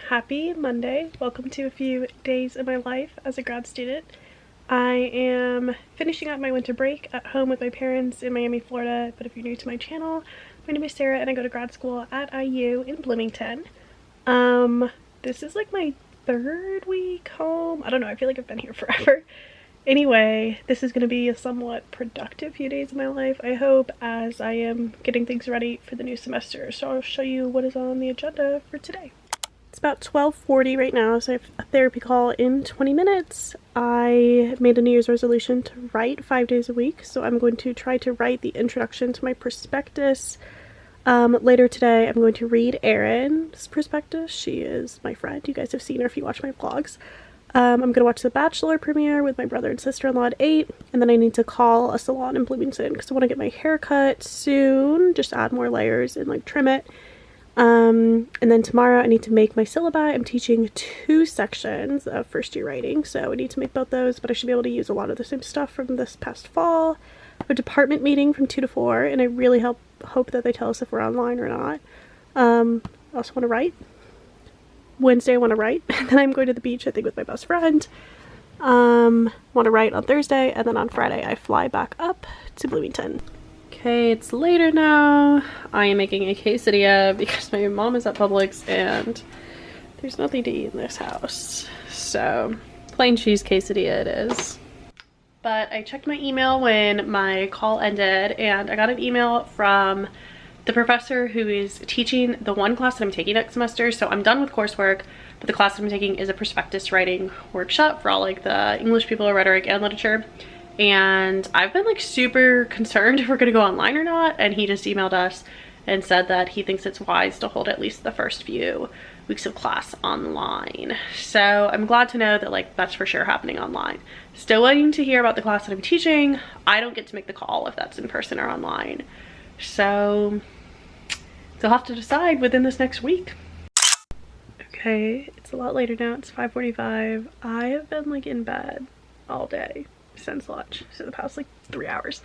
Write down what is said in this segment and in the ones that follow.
Happy Monday. Welcome to a few days in my life as a grad student. I am finishing up my winter break at home with my parents in Miami, Florida, but if you're new to my channel, my name is Sarah and I go to grad school at IU in Bloomington. This is like my third week home. I don't know, I feel like I've been here forever. Anyway, this is going to be a somewhat productive few days of my life, I hope, as I am getting things ready for the new semester. So I'll show you what is on the agenda for today. It's about 12:40 right now, so I have a therapy call in 20 minutes. I made a New Year's resolution to write 5 days a week, so I'm going to try to write the introduction to my prospectus. Later today, I'm going to read Erin's prospectus. She is my friend. You guys have seen her if you watch my vlogs. I'm going to watch The Bachelor premiere with my brother and sister-in-law at 8, and then I need to call a salon in Bloomington because I want to get my hair cut soon, just add more layers and like trim it. And then tomorrow I need to make my syllabi. I'm teaching 2 sections of first year writing, so I need to make both those, but I should be able to use a lot of the same stuff from this past fall. I have a department meeting from 2 to 4, and I really hope that they tell us if we're online or not. I also want to write. Wednesday I want to write, and then I'm going to the beach, I think, with my best friend. Want to write on Thursday, and then on Friday I fly back up to Bloomington. Okay, it's later now. I am making a quesadilla because my mom is at Publix and there's nothing to eat in this house. So, plain cheese quesadilla it is. But I checked my email when my call ended and I got an email from the professor who is teaching the one class that I'm taking next semester. So I'm done with coursework, but the class that I'm taking is a prospectus writing workshop for all like the English people, rhetoric, and literature. And I've been like super concerned if we're gonna go online or not, and he just emailed us and said that he thinks it's wise to hold at least the first few weeks of class online. So I'm glad to know that like that's for sure happening online. Still waiting to hear about the class that I'm teaching. I don't get to make the call if that's in person or online. So they'll have to decide within this next week. Okay, it's a lot later now. It's 5:45. I have been like in bed all day since lunch, so the past like 3 hours.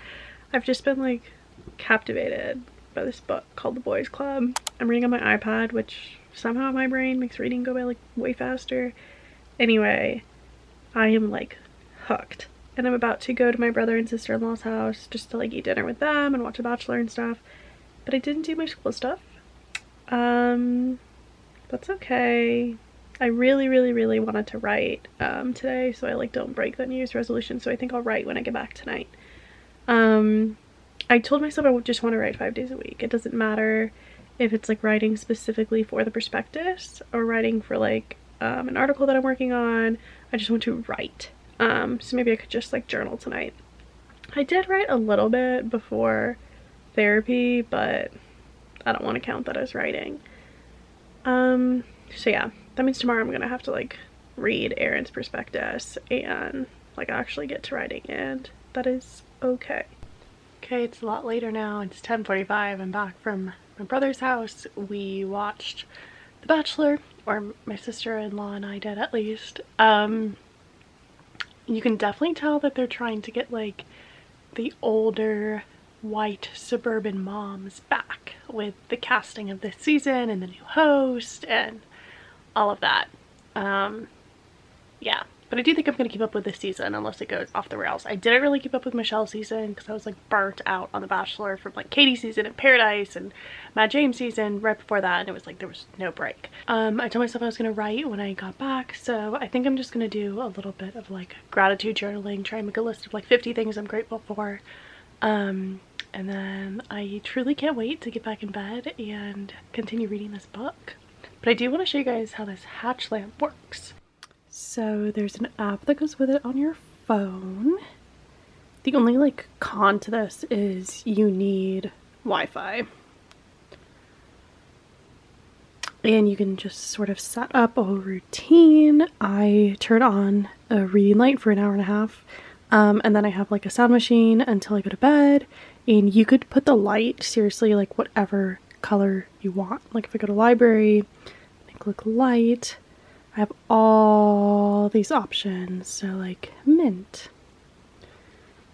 I've just been like captivated by this book called The Boys Club. I'm reading on my iPad, which somehow my brain makes reading go by like way faster. Anyway, I am like hooked, and I'm about to go to my brother and sister-in-law's house just to like eat dinner with them and watch The Bachelor and stuff, but I didn't do my school stuff. That's okay. I really wanted to write today, so I like don't break that New Year's resolution, so I think I'll write when I get back tonight. I told myself I just want to write 5 days a week. It doesn't matter if it's like writing specifically for the prospectus or writing for like an article that I'm working on. I just want to write. So maybe I could just like journal tonight. I did write a little bit before therapy, but I don't want to count that as writing. So yeah, that means tomorrow I'm gonna have to like read Erin's prospectus and like actually get to writing, and that is okay. Okay, it's a lot later now. It's 10:45. I'm back from my brother's house. We watched The Bachelor, or my sister-in-law and I did at least. You can definitely tell that they're trying to get like the older white suburban moms back with the casting of this season and the new host and all of that. Yeah, but I do think I'm gonna keep up with this season unless it goes off the rails. I didn't really keep up with Michelle's season because I was like burnt out on The Bachelor from like Katie's season and Paradise and Matt James season right before that, and it was like there was no break. I told myself I was gonna write when I got back, so I think I'm just gonna do a little bit of like gratitude journaling, try and make a list of like 50 things I'm grateful for. And then I truly can't wait to get back in bed and continue reading this book. But I do want to show you guys how this hatch lamp works. So there's an app that goes with it on your phone. The only like con to this is you need Wi-Fi. And you can just sort of set up a routine. I turn on a reading light for an hour and a half. And then I have like a sound machine until I go to bed. And you could put the light, seriously, like whatever color you want. Like if I go to library, I click light, I have all these options. So like mint.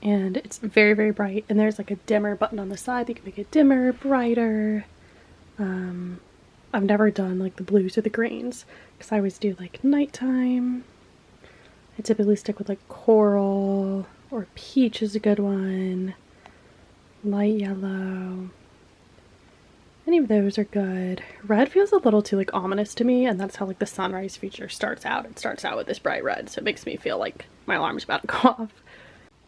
And it's very bright. And there's like a dimmer button on the side that you can make it dimmer, brighter. I've never done like the blues or the greens because I always do like nighttime. I typically stick with like coral, or peach is a good one. Light yellow. Any of those are good. Red feels a little too like ominous to me, and that's how like the sunrise feature starts out. It starts out with this bright red, so it makes me feel like my alarm's about to go off.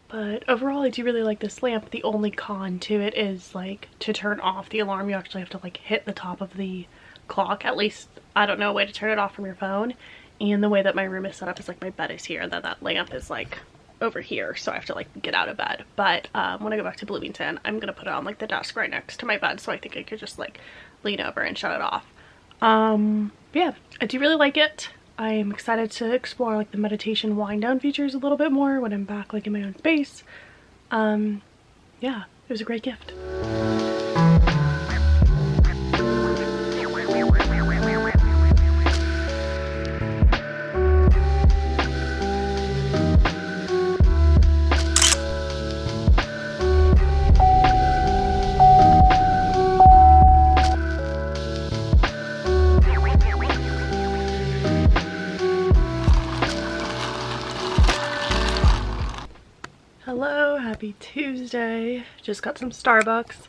But overall, I do really like this lamp. The only con to it is like to turn off the alarm, you actually have to like hit the top of the clock. At least, I don't know a way to turn it off from your phone. And the way that my room is set up is like my bed is here, and then that lamp is like over here, so I have to like get out of bed. But when I go back to Bloomington, I'm gonna put it on like the desk right next to my bed, so I think I could just like lean over and shut it off. Yeah, I do really like it. I'm excited to explore like the meditation wind down features a little bit more when I'm back like in my own space. Yeah, it was a great gift. Hello, happy Tuesday. Just got some Starbucks.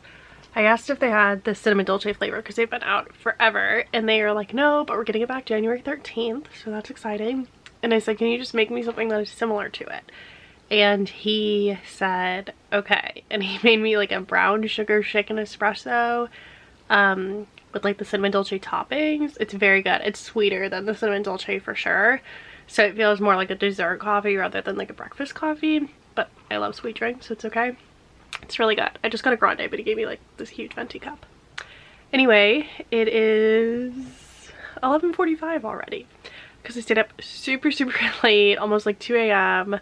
I asked if they had the cinnamon dolce flavor because they've been out forever, and they are like, no, but we're getting it back January 13th, so that's exciting. And I said, can you just make me something that is similar to it? And he said, okay. And he made me like a brown sugar shaken espresso with like the cinnamon dolce toppings. It's very good. It's sweeter than the cinnamon dolce for sure. So it feels more like a dessert coffee rather than like a breakfast coffee. But I love sweet drinks, so it's okay. It's really good. I just got a grande, but he gave me like this huge venti cup. Anyway, it is 11:45 already because I stayed up super late, almost like 2 a.m.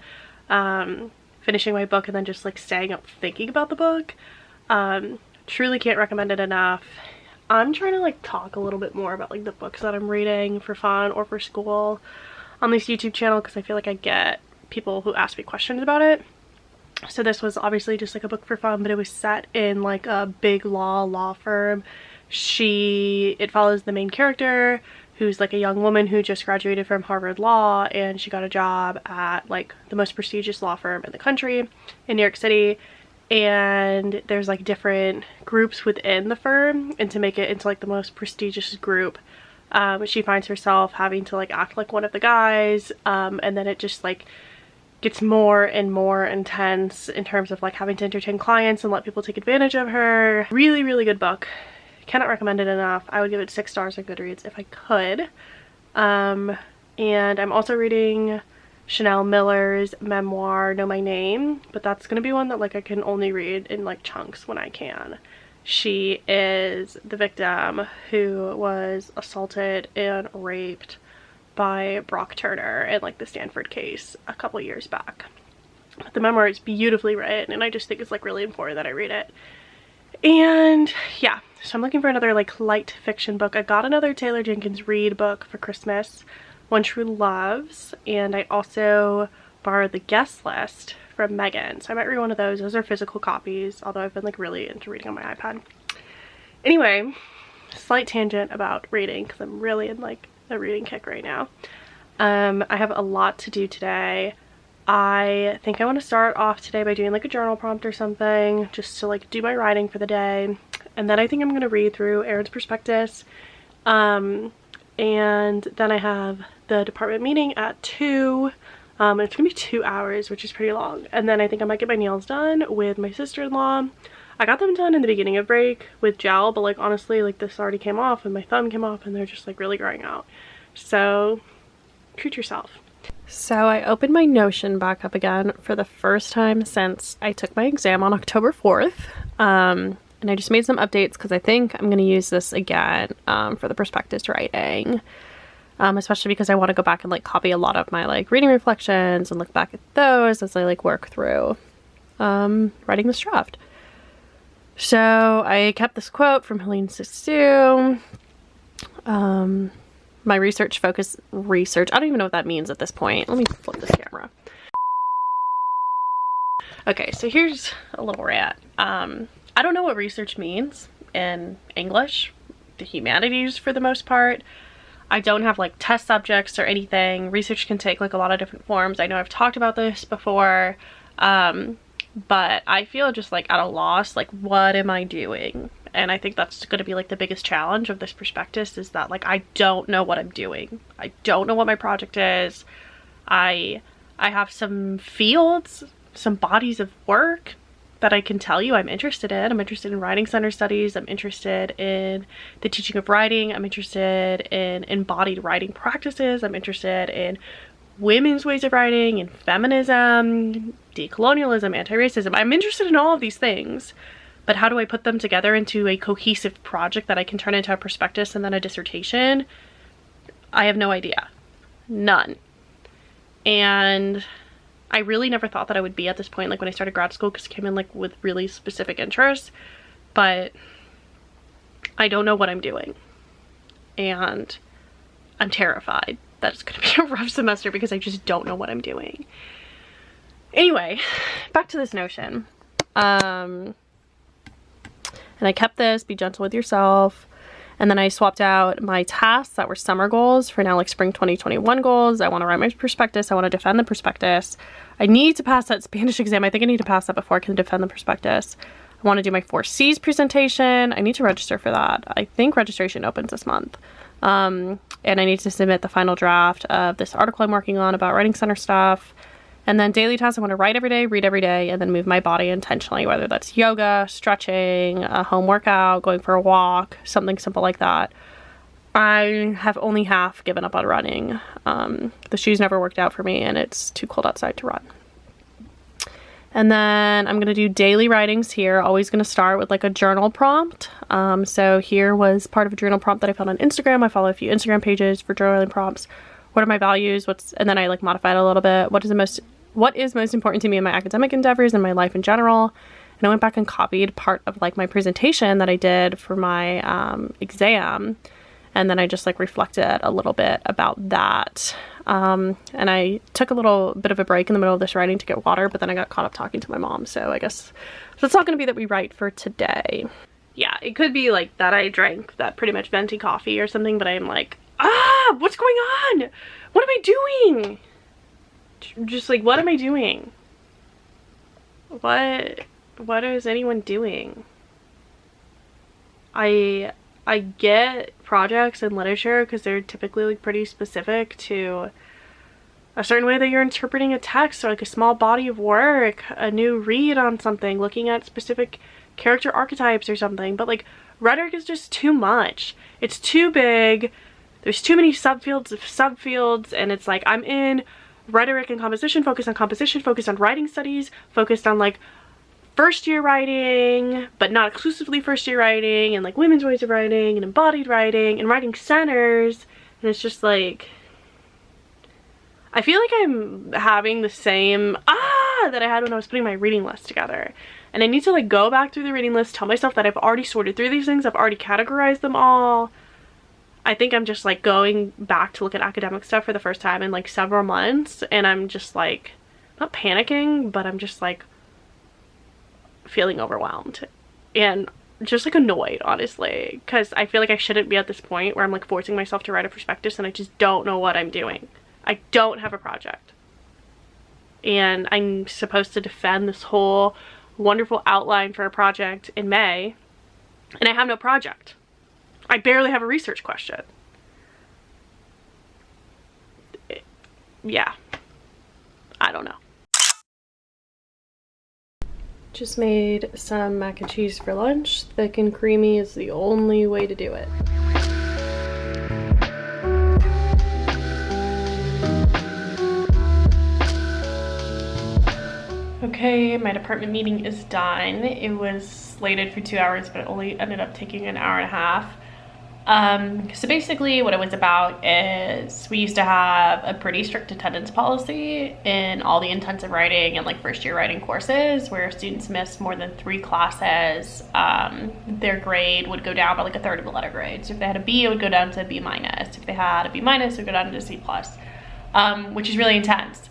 Finishing my book and then just like staying up thinking about the book. Truly can't recommend it enough. I'm trying to like talk a little bit more about like the books that I'm reading for fun or for school on this YouTube channel, because I feel like I get people who ask me questions about it. So this was obviously just like a book for fun, but it was set in like a big law firm. It follows the main character, who's like a young woman who just graduated from Harvard Law, and she got a job at like the most prestigious law firm in the country in New York City. And there's like different groups within the firm, and to make it into like the most prestigious group, she finds herself having to like act like one of the guys, and then it just like gets more and more intense in terms of like having to entertain clients and let people take advantage of her. Really good book. Cannot recommend it enough. I would give it 6 stars on Goodreads if I could. And I'm also reading Chanel Miller's memoir, Know My Name, but that's gonna be one that like I can only read in like chunks when I can. She is the victim who was assaulted and raped by Brock Turner in like the Stanford case a couple years back. But the memoir is beautifully written, and I just think it's like really important that I read it. And yeah, so I'm looking for another like light fiction book. I got another Taylor Jenkins Reid book for Christmas, One True Loves, and I also borrowed The Guest List from Megan, so I might read one of those. Those are physical copies, although I've been like really into reading on my iPad. Anyway, slight tangent about reading because I'm really in like a reading kick right now. I have a lot to do today. I think I want to start off today by doing like a journal prompt or something, just to like do my writing for the day. And then I think I'm going to read through Erin's prospectus. And then I have the department meeting at 2. It's gonna be 2 hours, which is pretty long. And then I think I might get my nails done with my sister-in-law. I got them done in the beginning of break with gel, but like honestly, like this already came off and my thumb came off and they're just like really growing out. So treat yourself. So I opened my Notion back up again for the first time since I took my exam on October 4th. And I just made some updates because I think I'm gonna use this again for the prospectus writing. Especially because I want to go back and like copy a lot of my like reading reflections and look back at those as I like work through writing this draft. So I kept this quote from Helene Sissou. My research. I don't even know what that means at this point. Let me flip this camera. Okay, so here's a little rant. I don't know what research means in English. the humanities for the most part. I don't have like test subjects or anything. Research can take like a lot of different forms. I know I've talked about this before, but I feel just like at a loss, like what am I doing? And I think that's going to be like the biggest challenge of this prospectus, is that like I don't know what I'm doing. I don't know what my project is. I have some fields, some bodies of work that I can tell you I'm interested in. I'm interested in writing center studies. I'm interested in the teaching of writing. I'm interested in embodied writing practices. I'm interested in women's ways of writing, in feminism, decolonialism, anti-racism. I'm interested in all of these things, but how do I put them together into a cohesive project that I can turn into a prospectus and then a dissertation? I have no idea. None. And I really never thought that I would be at this point, like when I started grad school, because I came in like with really specific interests, but I don't know what I'm doing. And I'm terrified that it's gonna be a rough semester because I just don't know what I'm doing. Anyway, back to this notion. And I kept this, be gentle with yourself. And then I swapped out my tasks that were summer goals for now like spring 2021 goals. I want to write my prospectus. I want to defend the prospectus. I need to pass that Spanish exam. I think I need to pass that before I can defend the prospectus. I want to do my 4Cs presentation. I need to register for that. I think registration opens this month. And I need to submit the final draft of this article I'm working on about writing center stuff. And then daily tasks, I want to write every day, read every day, and then move my body intentionally, whether that's yoga, stretching, a home workout, going for a walk, something simple like that. I have only half given up on running. The shoes never worked out for me, and it's too cold outside to run. And then I'm going to do daily writings here. Always going to start with like a journal prompt. So here was part of a journal prompt that I found on Instagram. I follow a few Instagram pages for journaling prompts. What are my values? And then I like modified it a little bit. What is most important to me in my academic endeavors and my life in general? And I went back and copied part of like my presentation that I did for my exam. And then I just like reflected a little bit about that. And I took a little bit of a break in the middle of this writing to get water, but then I got caught up talking to my mom. So I guess that's not going to be that we write for today. Yeah, it could be like that I drank that pretty much venti coffee or something, but I'm like, what's going on? What am I doing? Just like, what am I doing? What is anyone doing? I get projects in literature because they're typically like pretty specific to a certain way that you're interpreting a text, or like a small body of work, a new read on something, looking at specific character archetypes or something. But like rhetoric is just too much. It's too big. There's too many subfields of subfields, and it's like I'm in rhetoric and composition, focused on writing studies, focused on like first year writing, but not exclusively first year writing, and like women's ways of writing and embodied writing and writing centers. And it's just like, I feel like I'm having the same that I had when I was putting my reading list together. And I need to like go back through the reading list, tell myself that I've already sorted through these things, I've already categorized them all. I think I'm just like going back to look at academic stuff for the first time in like several months, and I'm just like not panicking, but I'm just like feeling overwhelmed and just like annoyed, honestly, because I feel like I shouldn't be at this point where I'm like forcing myself to write a prospectus and I just don't know what I'm doing. I don't have a project, and I'm supposed to defend this whole wonderful outline for a project in May, and I have no project. I barely have a research question. Yeah, I don't know. Just made some mac and cheese for lunch. Thick and creamy is the only way to do it. Okay, my department meeting is done. It was slated for 2 hours, but it only ended up taking an hour and a half. So basically what it was about is we used to have a pretty strict attendance policy in all the intensive writing and like first year writing courses, where students missed more than 3 classes, their grade would go down by like a third of the letter grade. So if they had a B, it would go down to a B minus. If they had a B minus, it would go down to a C plus, which is really intense.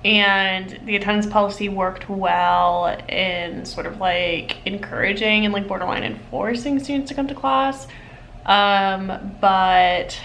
And the attendance policy worked well in sort of like encouraging and like borderline enforcing students to come to class. But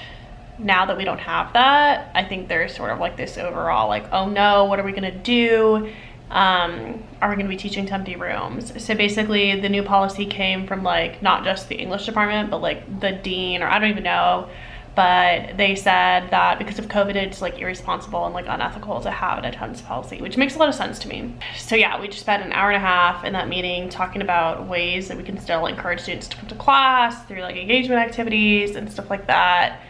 now that we don't have that, I think there's sort of like this overall like, oh no, what are we gonna do? Are we gonna be teaching to empty rooms? So basically the new policy came from like not just the English department, but like the dean, or I don't even know, but they said that because of COVID, it's like irresponsible and like unethical to have an attendance policy, which makes a lot of sense to me. So yeah, we just spent an hour and a half in that meeting talking about ways that we can still encourage students to come to class through like engagement activities and stuff like that.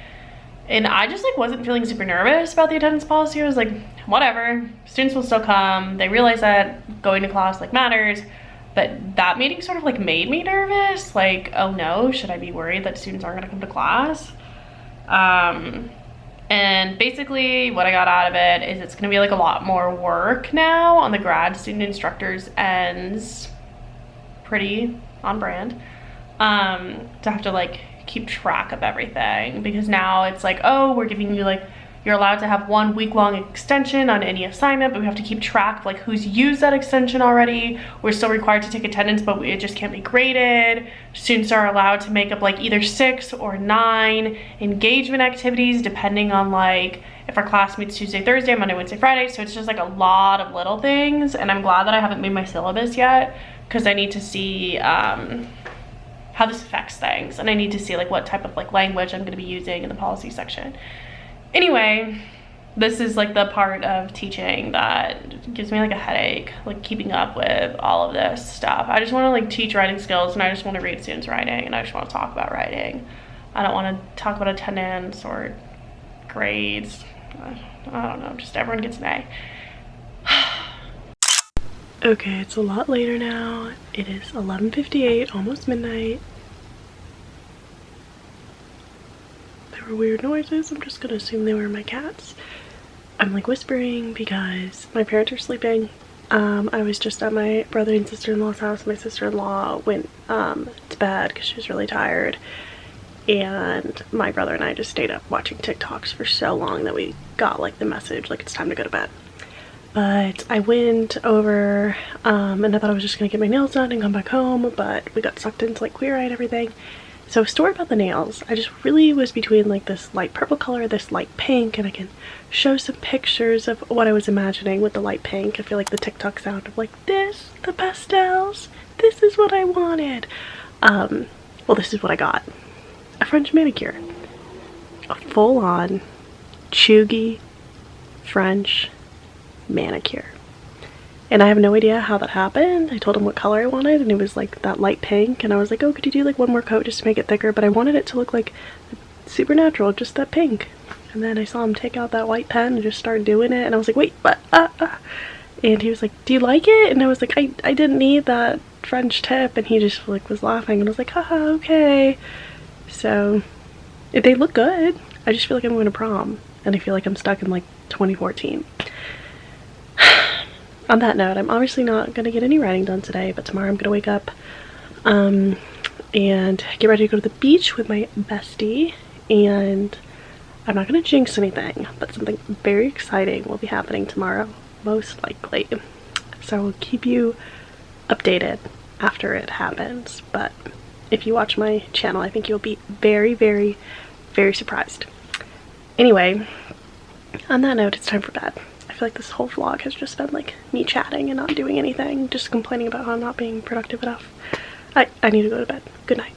And I just like wasn't feeling super nervous about the attendance policy. I was like, whatever, students will still come. They realize that going to class like matters. But that meeting sort of like made me nervous. Like, oh no, should I be worried that students aren't gonna come to class? And basically what I got out of it is it's gonna be like a lot more work now on the grad student instructors' ends. Pretty on brand. To have to like keep track of everything, because now it's like, oh, we're giving you like, you're allowed to have 1 week-long extension on any assignment, but we have to keep track of like who's used that extension already. We're still required to take attendance, but it just can't be graded. Students are allowed to make up like either 6 or 9 engagement activities depending on like if our class meets Tuesday, Thursday, Monday, Wednesday, Friday. So it's just like a lot of little things, and I'm glad that I haven't made my syllabus yet, because I need to see how this affects things, and I need to see like what type of like language I'm going to be using in the policy section. Anyway, this is like the part of teaching that gives me like a headache, like keeping up with all of this stuff. I just want to like teach writing skills, and I just want to read students writing, and I just want to talk about writing. I don't want to talk about attendance or grades. I don't know, just everyone gets an A. Okay, it's a lot later now. It is 11:58, almost midnight. There were weird noises. I'm just gonna assume they were my cats. I'm like whispering because my parents are sleeping. I was just at my brother and sister-in-law's house. My sister-in-law went to bed because she was really tired. And my brother and I just stayed up watching TikToks for so long that we got like the message like it's time to go to bed. But I went over and I thought I was just gonna get my nails done and come back home, but we got sucked into like Queer Eye and everything. So story about the nails, I just really was between like this light purple color, this light pink, and I can show some pictures of what I was imagining with the light pink. I feel like the TikTok sound of like this, the pastels, this is what I wanted. Well, this is what I got. A French manicure. A full-on chuggy French manicure. And I have no idea how that happened. I told him what color I wanted, and it was like that light pink, and I was like, oh, could you do like one more coat just to make it thicker? But I wanted it to look like supernatural, just that pink. And then I saw him take out that white pen and just start doing it, and I was like, wait, what? And he was like, do you like it? And I was like, I didn't need that French tip. And he just like was laughing, and I was like, haha, okay. So they look good. I just feel like I'm going to prom, and I feel like I'm stuck in like 2014. On that note, I'm obviously not going to get any writing done today, but tomorrow I'm going to wake up and get ready to go to the beach with my bestie, and I'm not going to jinx anything, but something very exciting will be happening tomorrow, most likely. So I will keep you updated after it happens, but if you watch my channel, I think you'll be very, very, very surprised. Anyway, on that note, it's time for bed. I feel like this whole vlog has just been like me chatting and not doing anything, just complaining about how I'm not being productive enough. I need to go to bed. Good night.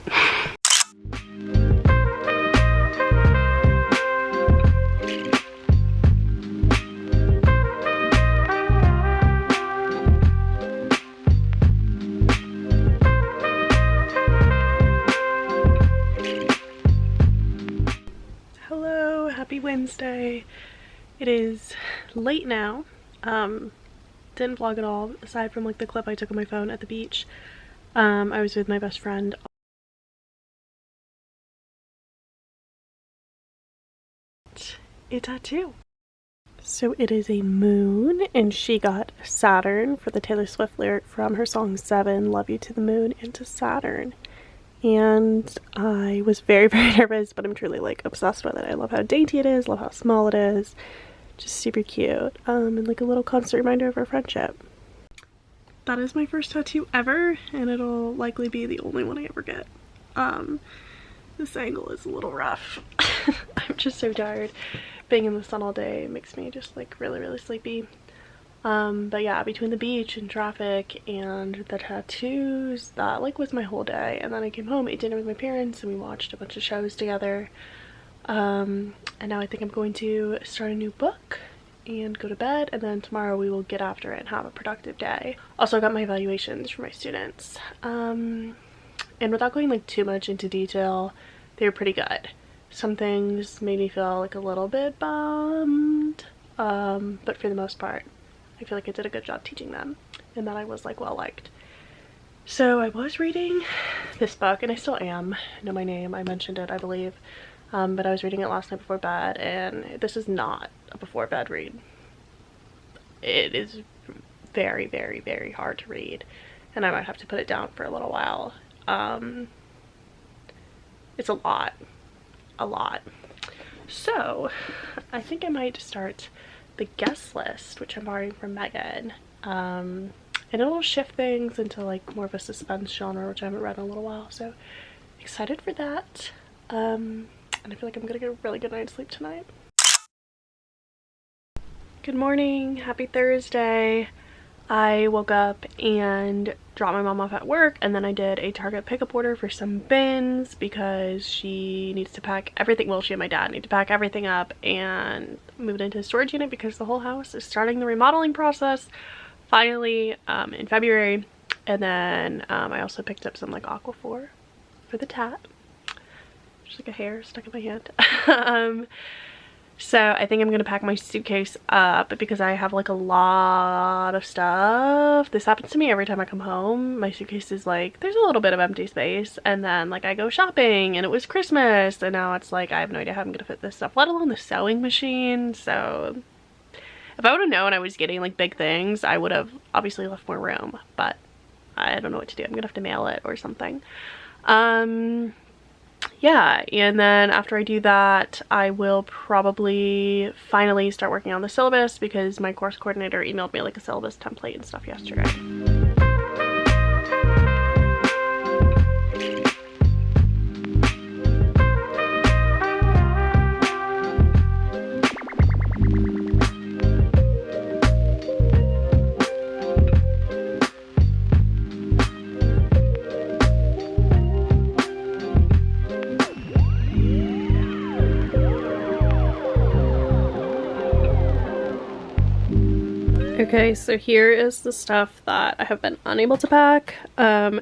Hello, happy Wednesday. It is late now. Didn't vlog at all, aside from like the clip I took on my phone at the beach. I was with my best friend. A tattoo. So it is a moon, and she got Saturn for the Taylor Swift lyric from her song 7, Love You to the Moon and to Saturn. And I was very, very nervous, but I'm truly like obsessed with it. I love how dainty it is, love how small it is. Just super cute. And like a little constant reminder of our friendship. That is my first tattoo ever, and it'll likely be the only one I ever get. This angle is a little rough. I'm just so tired. Being in the sun all day makes me just like really sleepy. But yeah, between the beach and traffic and the tattoos, that like was my whole day. And then I came home, ate dinner with my parents, and we watched a bunch of shows together. And now I think I'm going to start a new book and go to bed, and then tomorrow we will get after it and have a productive day. Also, I got my evaluations for my students. And without going like too much into detail, they were pretty good. Some things made me feel like a little bit bummed, but for the most part, I feel like I did a good job teaching them and that I was like well liked. So I was reading this book, and I still am. Know My Name, I mentioned it I believe, but I was reading it last night before bed, and this is not a before bed read. It is very hard to read, and I might have to put it down for a little while. It's a lot. So I think I might start the guest list, which I'm borrowing from Megan, and it'll shift things into like more of a suspense genre, which I haven't read in a little while, so excited for that. And I feel like I'm gonna get a really good night's sleep tonight. Good morning, happy Thursday. I woke up and dropped my mom off at work, and then I did a Target pickup order for some bins because she needs to pack everything. Well, she and my dad need to pack everything up and move it into a storage unit because the whole house is starting the remodeling process finally in February. And then I also picked up some like Aquaphor for the tat. Just like a hair stuck in my hand. So I think I'm gonna pack my suitcase up because I have like a lot of stuff. This happens to me every time I come home. My suitcase is like, there's a little bit of empty space, and then like I go shopping and it was Christmas, and now it's like I have no idea how I'm gonna fit this stuff, let alone the sewing machine. So if I would have known I was getting like big things, I would have obviously left more room, but I don't know what to do. I'm gonna have to mail it or something. Yeah, and then after I do that, I will probably finally start working on the syllabus because my course coordinator emailed me like a syllabus template and stuff yesterday. Okay, so here is the stuff that I have been unable to pack.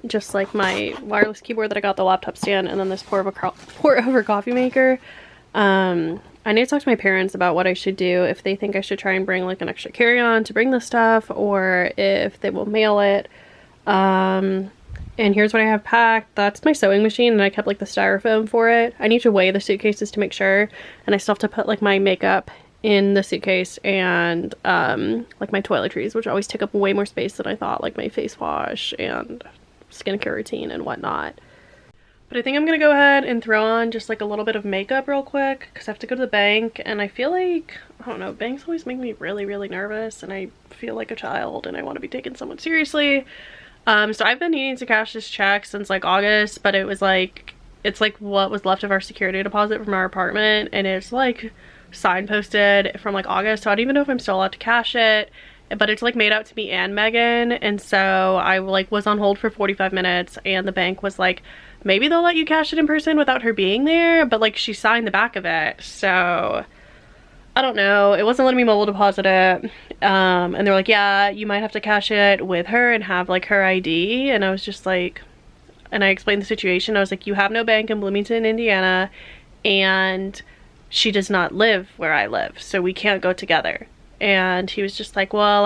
Just like my wireless keyboard that I got, the laptop stand, and then this pour over coffee maker. I need to talk to my parents about what I should do, if they think I should try and bring like an extra carry-on to bring the stuff, or if they will mail it. And here's what I have packed. That's my sewing machine, and I kept like the styrofoam for it. I need to weigh the suitcases to make sure, and I still have to put like my makeup in the suitcase, and like my toiletries, which always take up way more space than I thought, like my face wash and skincare routine and whatnot. But I think I'm gonna go ahead and throw on just like a little bit of makeup real quick because I have to go to the bank, and I feel like, I don't know, banks always make me really nervous, and I feel like a child and I want to be taken somewhat seriously. So I've been needing to cash this check since like August, but it was like, it's like what was left of our security deposit from our apartment, and it's like signposted from like August, so I don't even know if I'm still allowed to cash it, but it's like made out to me and Megan, and so I like was on hold for 45 minutes, and the bank was like, maybe they'll let you cash it in person without her being there, but like she signed the back of it, so I don't know. It wasn't letting me mobile deposit it, and they're like, yeah, you might have to cash it with her and have like her ID, and I was just like, and I explained the situation. I was like, you have no bank in Bloomington, Indiana, and she does not live where I live, so we can't go together. And he was just like, well,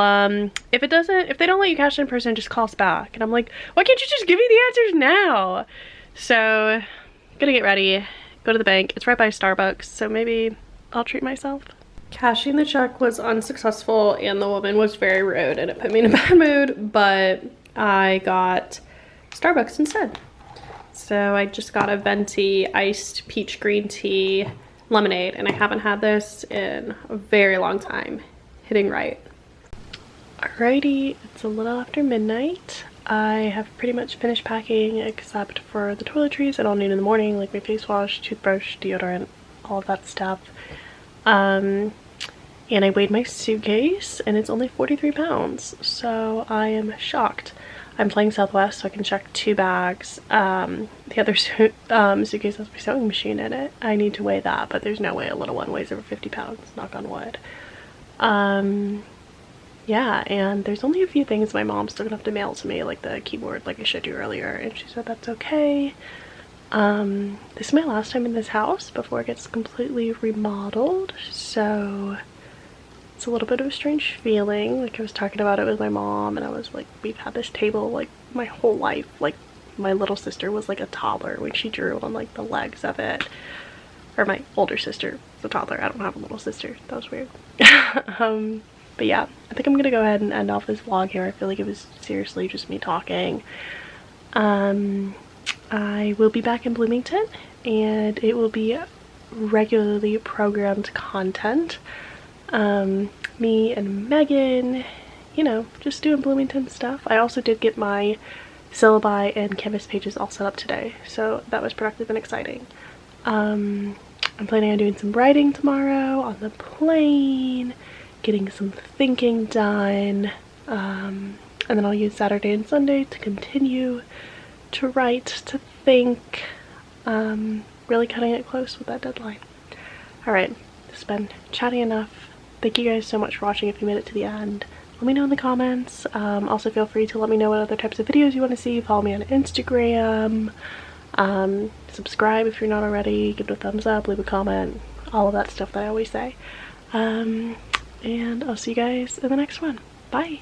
if they don't let you cash it in person, just call us back. And I'm like, why can't you just give me the answers now? So gonna get ready, go to the bank. It's right by Starbucks, so maybe I'll treat myself. Cashing the check was unsuccessful, and the woman was very rude, and it put me in a bad mood, but I got Starbucks instead. So I just got a venti iced peach green tea lemonade, and I haven't had this in a very long time. Hitting right. Alrighty, it's a little after midnight. I have pretty much finished packing except for the toiletries that I'll need in the morning, like my face wash, toothbrush, deodorant, all of that stuff. And I weighed my suitcase and it's only 43 pounds, so I am shocked. I'm flying Southwest, so I can check 2 bags. The other suitcase has my sewing machine in it. I need to weigh that, but there's no way a little one weighs over 50 pounds, knock on wood. Yeah, and there's only a few things my mom's still gonna have to mail to me, like the keyboard, like I showed you earlier, and she said that's okay. This is my last time in this house before it gets completely remodeled, so it's a little bit of a strange feeling. Like, I was talking about it with my mom and I was like, we've had this table like my whole life. Like, my little sister was like a toddler when she drew on like the legs of it. Or my older sister was a toddler. I don't have a little sister. That was weird. But yeah, I think I'm gonna go ahead and end off this vlog here. I feel like it was seriously just me talking. I will be back in Bloomington and it will be regularly programmed content. Me and Megan, you know, just doing Bloomington stuff. I also did get my syllabi and Canvas pages all set up today, so that was productive and exciting. I'm planning on doing some writing tomorrow on the plane, getting some thinking done, and then I'll use Saturday and Sunday to continue to write, to think, really cutting it close with that deadline. Alright, this has been chatty enough. Thank you guys so much for watching if you made it to the end. Let me know in the comments. Also feel free to let me know what other types of videos you want to see. Follow me on Instagram. Subscribe if you're not already. Give it a thumbs up, leave a comment, all of that stuff that I always say. And I'll see you guys in the next one. Bye!